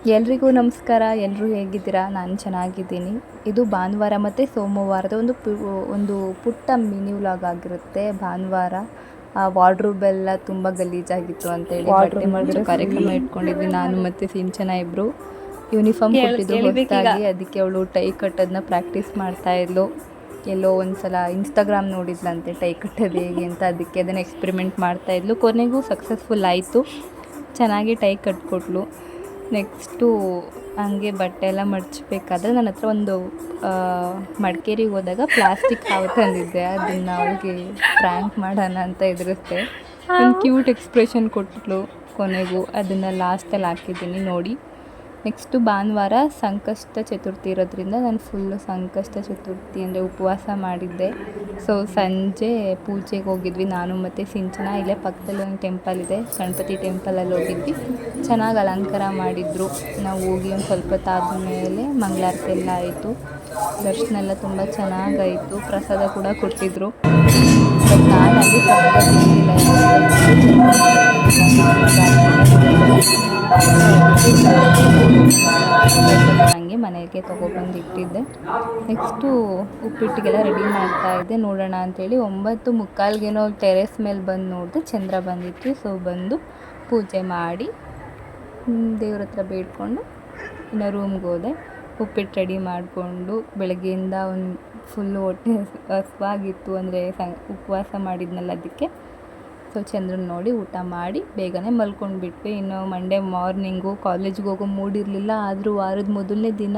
ಎಲ್ರಿಗೂ ನಮಸ್ಕಾರ. ಎಲ್ಲರೂ ಹೇಗಿದ್ದೀರಾ? ನಾನು ಚೆನ್ನಾಗಿದ್ದೀನಿ. ಇದು ಭಾನುವಾರ ಮತ್ತು ಸೋಮವಾರದ ಒಂದು ಪುಟ್ಟ ಮಿನಿ ವ್ಲಾಗ್ ಆಗಿರುತ್ತೆ. ಭಾನುವಾರ ವಾರ್ಡ್ರೋಬ್ ಎಲ್ಲ ತುಂಬ ಗಲೀಜಾಗಿತ್ತು ಅಂತೇಳಿ ಬಟ್ಟೆ ಮಡಚೋ ಕಾರ್ಯಕ್ರಮ ಇಟ್ಕೊಂಡಿದ್ವಿ. ನಾನು ಮತ್ತು ಸಿಂಚನ ಇಬ್ಬರು ಯೂನಿಫಾರ್ಮ್ ಕೊಟ್ಟಿದ್ದು ಹೊಸದಾಗಿ. ಅದಕ್ಕೆ ಅವಳು ಟೈ ಕಟ್ಟೋದನ್ನ ಪ್ರಾಕ್ಟೀಸ್ ಮಾಡ್ತಾಯಿದ್ಲು. ಎಲ್ಲೋ ಒಂದು ಸಲ ಇನ್ಸ್ಟಾಗ್ರಾಮ್ ನೋಡಿದ್ಲಂತೆ ಟೈ ಕಟ್ಟೋದು ಹೇಗೆ ಅಂತ. ಅದಕ್ಕೆ ಅದನ್ನು ಎಕ್ಸ್ಪೆರಿಮೆಂಟ್ ಮಾಡ್ತಾಯಿದ್ಲು. ಕೊನೆಗೂ ಸಕ್ಸಸ್ಫುಲ್ ಆಯಿತು. ಚೆನ್ನಾಗಿ ಟೈ ಕಟ್ಕೊಟ್ಲು. ನೆಕ್ಸ್ಟು ಹಂಗೆ ಬಟ್ಟೆ ಎಲ್ಲ ಮಡಚಬೇಕಾದ್ರೆ ನನ್ನ ಹತ್ರ ಒಂದು ಮಡಿಕೇರಿಗೆ ಹೋದಾಗ ಪ್ಲಾಸ್ಟಿಕ್ ಹಾವು ತಂದಿದ್ದೆ. ಅದನ್ನು ಅವಳಿಗೆ ಪ್ರ್ಯಾಂಕ್ ಮಾಡೋಣ ಅಂತ ಎದುರಿಸ್ದೆ. ಒಂದು ಕ್ಯೂಟ್ ಎಕ್ಸ್ಪ್ರೆಷನ್ ಕೊಟ್ಟಳು. ಕೊನೆಗೂ ಅದನ್ನು ಲಾಸ್ಟಲ್ಲಿ ಹಾಕಿದ್ದೀನಿ ನೋಡಿ. ನೆಕ್ಸ್ಟು ಭಾನುವಾರ ಸಂಕಷ್ಟ ಚತುರ್ಥಿ ಇರೋದ್ರಿಂದ ನಾನು ಫುಲ್ಲು ಸಂಕಷ್ಟ ಚತುರ್ಥಿ ಅಂದರೆ ಉಪವಾಸ ಮಾಡಿದ್ದೆ. ಸೊ ಸಂಜೆ ಪೂಜೆಗೆ ಹೋಗಿದ್ವಿ ನಾನು ಮತ್ತು ಸಿಂಚನ. ಇಲ್ಲೇ ಪಕ್ಕದಲ್ಲಿ ಒಂದು ಟೆಂಪಲ್ ಇದೆ, ಗಣಪತಿ ಟೆಂಪಲಲ್ಲಿ ಹೋಗಿದ್ವಿ. ಚೆನ್ನಾಗಿ ಅಲಂಕಾರ ಮಾಡಿದರು. ನಾವು ಹೋಗಿ ಒಂದು ಸ್ವಲ್ಪ ಹೊತ್ತಾದಮೇಲೆ ಮಂಗಳಾರತಿ ಎಲ್ಲ ಆಯಿತು. ದರ್ಶನ ಎಲ್ಲ ತುಂಬ ಚೆನ್ನಾಗಾಯಿತು. ಪ್ರಸಾದ ಕೂಡ ಕೊಟ್ಟಿದ್ದರು. ಬಟ್ ನಾನು ಅಲ್ಲಿ ಪ್ರಸಾದ ತಿಂದಿಲ್ಲ. ನನಗೆ ಮನೆಗೆ ತೊಗೊಬಂದು ಇಟ್ಟಿದ್ದೆ. ನೆಕ್ಸ್ಟು ಉಪ್ಪಿಟ್ಟಿಗೆಲ್ಲ ರೆಡಿ ಮಾಡ್ತಾಯಿದ್ದೆ. ನೋಡೋಣ ಅಂಥೇಳಿ 9:45ಗೇನೋ ಟೆರೆಸ್ ಮೇಲೆ ಬಂದು ನೋಡಿದೆ ಚಂದ್ರ ಬಂದಿತ್ತು. ಸೊ ಬಂದು ಪೂಜೆ ಮಾಡಿ ದೇವ್ರ ಹತ್ರ ಬೇಡ್ಕೊಂಡು ಇನ್ನು ರೂಮ್ಗೆ ಹೋದೆ. ಉಪ್ಪಿಟ್ಟು ರೆಡಿ ಮಾಡಿಕೊಂಡು ಬೆಳಗ್ಗೆಯಿಂದ ಒಂದು ಫುಲ್ಲು ಹೊಟ್ಟೆ ಹಸಿವಾಗಿತ್ತು. ಅಂದರೆ ಉಪವಾಸ ಮಾಡಿದ್ನಲ್ಲ ಅದಕ್ಕೆ. ಸೊ ಚಂದ್ರನ ನೋಡಿ ಊಟ ಮಾಡಿ ಬೇಗನೆ ಮಲ್ಕೊಂಡ್ಬಿಟ್ವಿ. ಇನ್ನು ಮಂಡೇ ಮಾರ್ನಿಂಗು ಕಾಲೇಜ್ಗೆ ಹೋಗೋ ಮೂಡ್ ಇರಲಿಲ್ಲ. ಆದರೂ ವಾರದ ಮೊದಲನೇ ದಿನ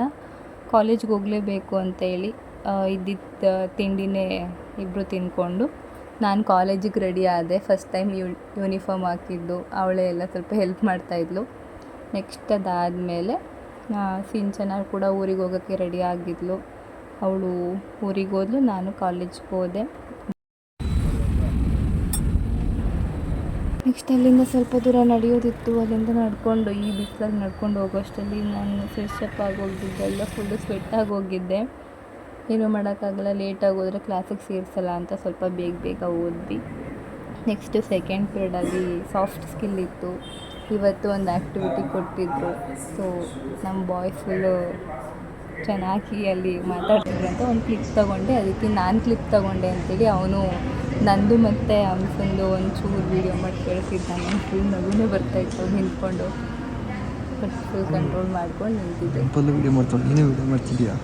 ಕಾಲೇಜ್ಗೆ ಹೋಗಲೇಬೇಕು ಅಂತೇಳಿ ಇದ್ದಿದ್ದ ತಿಂಡಿನೇ ಇಬ್ಬರು ತಿಂದ್ಕೊಂಡು ನಾನು ಕಾಲೇಜಿಗೆ ರೆಡಿ ಆದೆ. ಫಸ್ಟ್ ಟೈಮ್ ಯೂನಿಫಾರ್ಮ್ ಹಾಕಿದ್ದು ಅವಳೇ ಎಲ್ಲ ಸ್ವಲ್ಪ ಹೆಲ್ಪ್ ಮಾಡ್ತಾಯಿದ್ಲು. ನೆಕ್ಸ್ಟ್ ಅದಾದಮೇಲೆ ಸಿಂಚನ ಕೂಡ ಊರಿಗೆ ಹೋಗೋಕ್ಕೆ ರೆಡಿ ಆಗಿದ್ಲು. ಅವಳು ಊರಿಗೆ ಹೋದ್ಲು, ನಾನು ಕಾಲೇಜ್ಗೆ ಹೋದೆ. ನೆಕ್ಸ್ಟ್ ಅಲ್ಲಿಂದ ಸ್ವಲ್ಪ ದೂರ ನಡೆಯೋದಿತ್ತು. ಅಲ್ಲಿಂದ ನಡ್ಕೊಂಡು ಈ ಬಿಸಿಲಲ್ಲಿ ನಡ್ಕೊಂಡು ಹೋಗೋಷ್ಟರಲ್ಲಿ ನಾನು ಫ್ರೆಶ್ ಅಪ್ ಆಗೋಗಿದ್ದೆ. ಎಲ್ಲ ಫುಲ್ಲು ಸ್ವೆಟ್ಟಾಗಿ ಹೋಗಿದ್ದೆ. ಏನೂ ಮಾಡೋಕ್ಕಾಗಲ್ಲ, ಲೇಟಾಗಿ ಹೋದರೆ ಕ್ಲಾಸಿಗೆ ಸೇರಿಸಲ್ಲ ಅಂತ ಸ್ವಲ್ಪ ಬೇಗ ಓದ್ವಿ. ನೆಕ್ಸ್ಟು ಸೆಕೆಂಡ್ ಪೀರಿಯಡಲ್ಲಿ ಸಾಫ್ಟ್ ಸ್ಕಿಲ್ ಇತ್ತು. ಇವತ್ತು ಒಂದು ಆ್ಯಕ್ಟಿವಿಟಿ ಕೊಟ್ಟಿದ್ದರು. ಸೊ ನಮ್ಮ ಬಾಯ್ಸ್ ಫುಲ್ಲು ಚೆನ್ನಾಗಿ ಅಲ್ಲಿ ಮಾತಾಡ್ತಿದ್ರು ಅಂತ ಒಂದು ಕ್ಲಿಪ್ ತೊಗೊಂಡೆ. ಅದಕ್ಕೆ ನಾನು ಕ್ಲಿಪ್ ತೊಗೊಂಡೆ ಅಂತೇಳಿ ಅವನು ನಂದು ಮತ್ತು ಅಮ್ಸಂದು ಒಂಚೂರು ವೀಡಿಯೋ ಮಾಡಿ ಕಳಿಸಿದ್ದ. ನನಗೆ ಫುಲ್ ನಗುನೇ ಬರ್ತಾಯಿತ್ತು ನಿಂತ್ಕೊಂಡು. ಬಟ್ ಫುಲ್ ಕಂಟ್ರೋಲ್ ಮಾಡ್ಕೊಂಡು ನಿಂತಿದ್ದೆ. ವೀಡಿಯೋ ಮಾಡ್ಕೊಂಡು ನೀನೇ ವೀಡಿಯೋ ಮಾಡ್ತಿದ್ದೀಯಾ?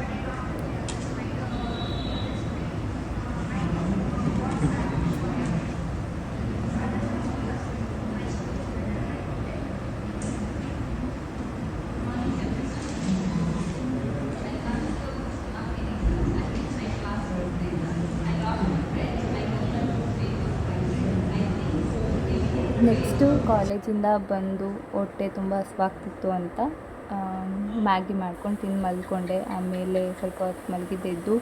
ನೆಕ್ಸ್ಟು ಕಾಲೇಜಿಂದ ಬಂದು ಹೊಟ್ಟೆ ತುಂಬ ಹಸಿವಾಗ್ತಿತ್ತು ಅಂತ ಮ್ಯಾಗಿ ಮಾಡ್ಕೊಂಡು ತಿಂದು ಮಲ್ಕೊಂಡೆ. ಆಮೇಲೆ ಸ್ವಲ್ಪ ಹೊತ್ತು ಮಲಗಿದ್ದೆದ್ದು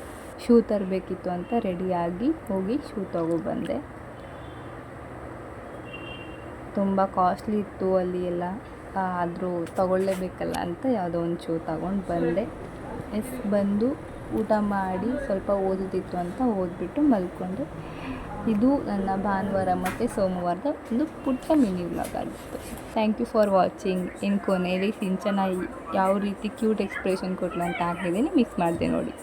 ಶೂ ತರಬೇಕಿತ್ತು ಅಂತ ರೆಡಿಯಾಗಿ ಹೋಗಿ ಶೂ ತೊಗೊಬಂದೆ. ತುಂಬ ಕಾಸ್ಟ್ಲಿ ಇತ್ತು ಅಲ್ಲಿ ಎಲ್ಲ, ಆದರೂ ತೊಗೊಳ್ಳೇಬೇಕಲ್ಲ ಅಂತ ಯಾವುದೋ ಒಂದು ಶೂ ತಗೊಂಡು ಬಂದೆ. ಬಂದು ಊಟ ಮಾಡಿ ಸ್ವಲ್ಪ ಓದೋದಿತ್ತು ಅಂತ ಓದ್ಬಿಟ್ಟು ಮಲ್ಕೊಂಡೆ. ಇದು ನನ್ನ ಭಾನುವಾರ ಮತ್ತು ಸೋಮವಾರದ ಒಂದು ಪುಟ್ಟ ಮಿನಿ ವ್ಲಾಗ್ ಆಗಿತ್ತು. Thank you for watching. ಇನ್ನು ಕೊನೆಯಲ್ಲಿ ಸಿಂಚನ ಯಾವ ರೀತಿ ಕ್ಯೂಟ್ ಎಕ್ಸ್ಪ್ರೆಷನ್ ಕೊಟ್ಲು ಅಂತ ಹಾಕಿದ್ದೀನಿ, ಮಿಸ್ ಮಾಡಿದೆ ನೋಡಿ.